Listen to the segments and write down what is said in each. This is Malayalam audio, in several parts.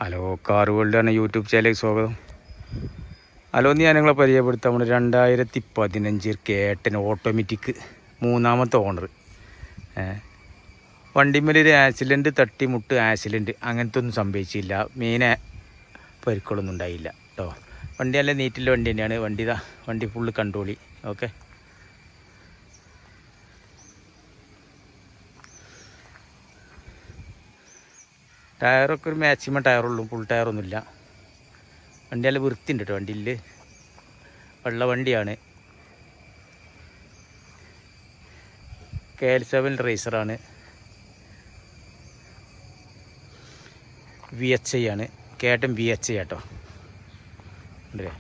ഹലോ കാർ വേൾഡ് എന്ന യൂട്യൂബ് ചാനലിലേക്ക് സ്വാഗതം. ഹലോ ഞാൻ നിങ്ങളെ പരിചയപ്പെടുത്താം. നമ്മൾ 2015 കേട്ടൻ ഓട്ടോമാറ്റിക് മൂന്നാമത്തെ ഓണർ. വണ്ടിമേലൊരു ആക്സിഡൻറ്റ് തട്ടിമുട്ട് ആക്സിഡൻറ്റ് അങ്ങനത്തെ ഒന്നും സംഭവിച്ചില്ല. മെയിൻ പരിക്കുകളൊന്നും ഉണ്ടായില്ല കേട്ടോ. വണ്ടി നല്ല നീറ്റുള്ള വണ്ടി തന്നെയാണ്. വണ്ടി ഫുള്ള് കൺട്രോളി. ഓക്കെ, ടയറൊക്കെ ഒരു മാക്സിമം ടയറുള്ളൂ, ഫുൾ ടയറൊന്നുമില്ല. വണ്ടി നല്ല വൃത്തിയുണ്ട് കേട്ടോ. വണ്ടിയിൽ വെള്ള വണ്ടിയാണ്. KL7 റേസറാണ്. VHI ആണ്. കേട്ടൻ VHI കേട്ടോ. ഉണ്ടല്ലേ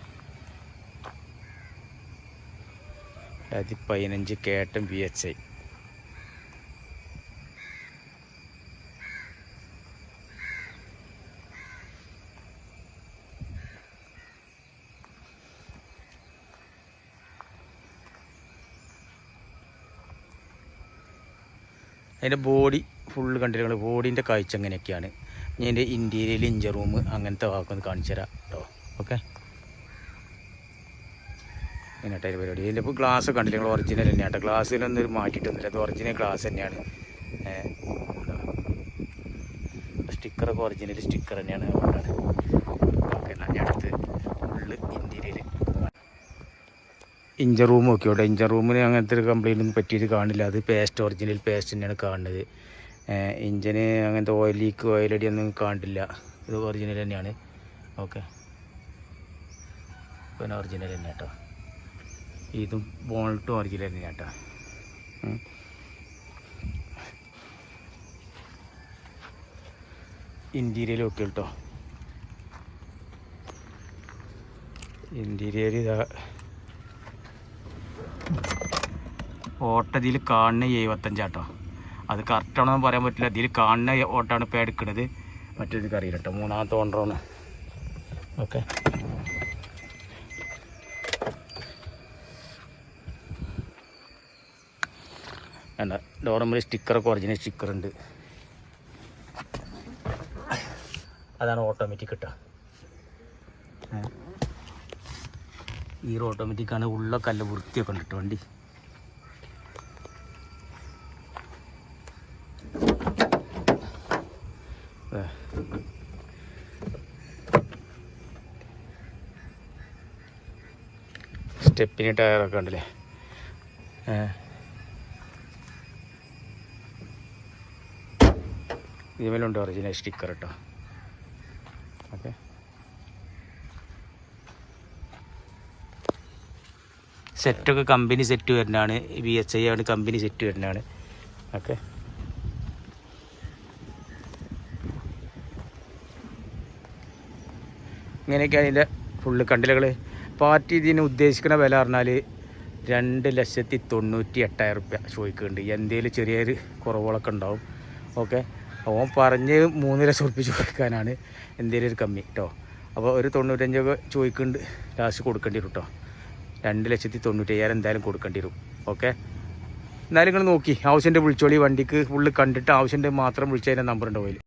2015 കേട്ടൻ VHI. അതിൻ്റെ ബോഡി ഫുള്ള് കണ്ടില്ല. ബോഡീൻ്റെ കാഴ്ച അങ്ങനെയൊക്കെയാണ്. ഞാൻ എൻ്റെ ഇൻറ്റീരിയൽ ഇഞ്ചർ റൂം അങ്ങനത്തെ വാക്കൊന്ന് കാണിച്ചു തരാം കേട്ടോ. ഓക്കെ, ഇങ്ങനെയായിട്ട് അതിൻ്റെ പരിപാടി. ഇതിൻ്റെ ഇപ്പോൾ ഗ്ലാസ് കണ്ടില്ല, നിങ്ങൾ ഒറിജിനൽ തന്നെയാണ് കേട്ടോ. ഗ്ലാസ്സിലൊന്നും മാറ്റിയിട്ടൊന്നുമില്ല, അത് ഒറിജിനൽ ഗ്ലാസ് തന്നെയാണ്. സ്റ്റിക്കറൊക്കെ ഒറിജിനൽ സ്റ്റിക്കർ തന്നെയാണ്. അതുകൊണ്ടാണ്. ഓക്കെ, ഞാൻ അടുത്ത് ഫുള്ള് ഇൻറ്റീരിയൽ ഇഞ്ചർ റൂം നോക്കിയോട്ടെ. ഇഞ്ചർ റൂമിന് അങ്ങനത്തെ ഒരു കംപ്ലയിൻ്റ് ഒന്നും പറ്റിയിട്ട് കാണില്ല. അത് ഒറിജിനൽ പേസ്റ്റ് തന്നെയാണ് കാണുന്നത്. ഇഞ്ചിന് അങ്ങനത്തെ ഓയിൽ ലീക്ക് ഓയിലടി ഒന്നും കാണില്ല. ഇത് ഒറിജിനൽ തന്നെയാണ്. ഓക്കെ, പിന്നെ ഒറിജിനൽ തന്നെ കേട്ടോ. ഇതും ബോൾട്ടും ഒറിജിനൽ തന്നെയാണ് കേട്ടോ. ഇൻറ്റീരിയൽ ഓക്കെ കേട്ടോ. ഇൻറ്റീരിയൽ ഇതാ ഓട്ടം ഇതിൽ കാണുന്ന 75 കേട്ടോ. അത് കറക്റ്റാണെന്ന് പറയാൻ പറ്റില്ല. ഇതിൽ കാണുന്ന ഓട്ടമാണ് ഇപ്പോൾ എടുക്കുന്നത്. മറ്റേത് അറിയില്ല കേട്ടോ. മൂന്നാമത്തെ ഓണറാണ്. ഓക്കെ, വേണ്ട ഡോറമ്മിൽ സ്റ്റിക്കറൊക്കെ ഒറിജിനൽ സ്റ്റിക്കറുണ്ട്. അതാണ് ഓട്ടോമാറ്റിക് കേട്ടോ. ഈ ഓട്ടോമാറ്റിക്കാണ്. ഉള്ള കല്ല് വൃത്തിയൊക്കെ ഉണ്ട് കേട്ടോ വണ്ടി. സ്റ്റെപ്പിന് ടയറൊക്കെ ഉണ്ടല്ലേ. ഇതിമേലുണ്ട് ഒറിജിനൽ സ്റ്റിക്കർ കേട്ടോ. ഓക്കെ, സെറ്റൊക്കെ കമ്പനി സെറ്റ് വരുന്നതാണ്. VHI ആണ് കമ്പനി സെറ്റ് വരുന്നതാണ്. ഓക്കെ, ഇങ്ങനെയൊക്കെയാണ് ഇതിൻ്റെ ഫുള്ള് കണ്ടിലകൾ. പാർട്ടി ഇതിന് ഉദ്ദേശിക്കുന്ന വില പറഞ്ഞാൽ 2,98,000 റുപ്യ ചോദിക്കുന്നുണ്ട്. എന്തെങ്കിലും ചെറിയൊരു കുറവുകളൊക്കെ ഉണ്ടാവും. ഓക്കെ, ഓൻ പറഞ്ഞ് 3 ലക്ഷം റുപ്യ ചോദിക്കാനാണ് എന്തെങ്കിലും ഒരു കമ്മി കേട്ടോ. അപ്പോൾ ഒരു 95 ചോദിക്കുന്നുണ്ട്. ലാസ്റ്റ് കൊടുക്കേണ്ടി വരും കേട്ടോ. 2,95,000 എന്തായാലും കൊടുക്കേണ്ടി വരും. ഓക്കെ, എന്നാലും നിങ്ങൾ നോക്കി ആവശ്യൻ്റെ വിളിച്ചോളി. വണ്ടിക്ക് ഫുള്ള് കണ്ടിട്ട് ആവശ്യൻ്റെ മാത്രം വിളിച്ചതിൻ്റെ നമ്പർ ഉണ്ടാവും.